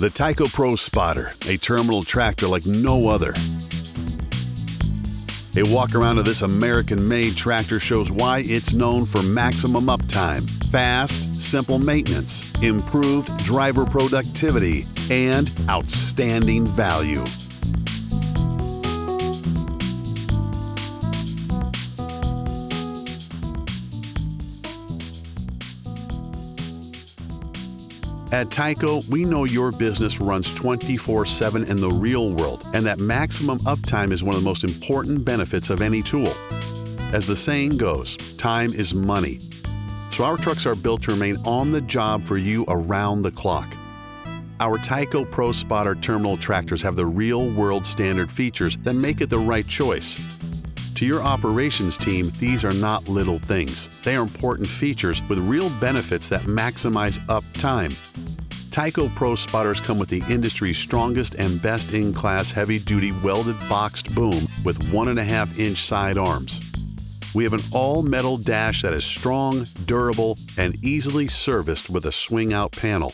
The TICO Pro Spotter, a terminal tractor like no other. A walk around of this American-made tractor shows why it's known for maximum uptime, fast, simple maintenance, improved driver productivity, and outstanding value. At TICO, we know your business runs 24/7 in the real world, and that maximum uptime is one of the most important benefits of any tool. As the saying goes, time is money. So our trucks are built to remain on the job for you around the clock. Our TICO Pro Spotter terminal tractors have the real-world standard features that make it the right choice. To your operations team, these are not little things. They are important features with real benefits that maximize uptime. TICO Pro Spotters come with the industry's strongest and best-in-class heavy-duty welded boxed boom with 1.5-inch side arms. We have an all-metal dash that is strong, durable, and easily serviced with a swing-out panel.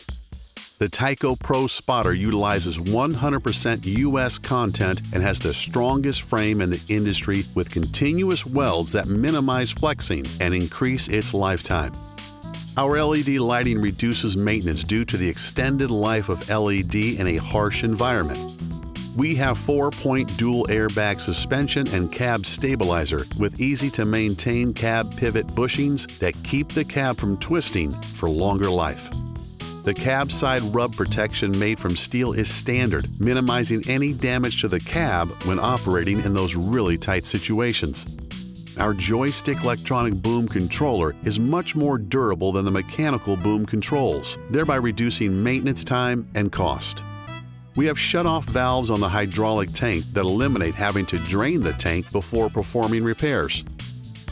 The TICO Pro Spotter utilizes 100% U.S. content and has the strongest frame in the industry with continuous welds that minimize flexing and increase its lifetime. Our LED lighting reduces maintenance due to the extended life of LED in a harsh environment. We have 4-point dual airbag suspension and cab stabilizer with easy-to-maintain cab pivot bushings that keep the cab from twisting for longer life. The cab side rub protection made from steel is standard, minimizing any damage to the cab when operating in those really tight situations. Our joystick electronic boom controller is much more durable than the mechanical boom controls, thereby reducing maintenance time and cost. We have shut-off valves on the hydraulic tank that eliminate having to drain the tank before performing repairs.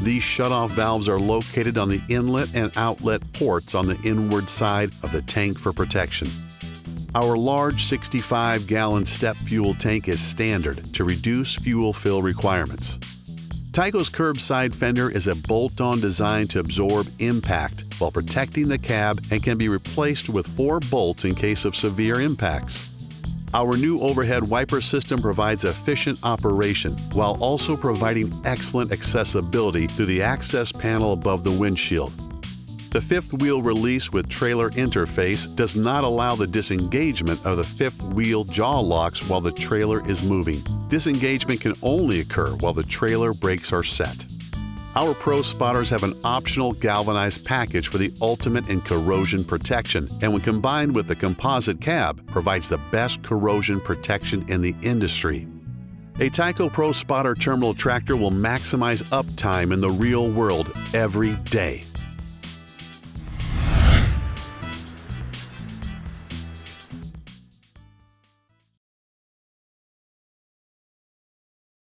These shut-off valves are located on the inlet and outlet ports on the inward side of the tank for protection. Our large 65-gallon step fuel tank is standard to reduce fuel fill requirements. TICO's curbside fender is a bolt-on designed to absorb impact while protecting the cab and can be replaced with 4 bolts in case of severe impacts. Our new overhead wiper system provides efficient operation while also providing excellent accessibility through the access panel above the windshield. The fifth wheel release with trailer interface does not allow the disengagement of the fifth wheel jaw locks while the trailer is moving. Disengagement can only occur while the trailer brakes are set. Our Pro Spotters have an optional galvanized package for the ultimate in corrosion protection, and when combined with the composite cab, provides the best corrosion protection in the industry. A TICO Pro Spotter terminal tractor will maximize uptime in the real world every day.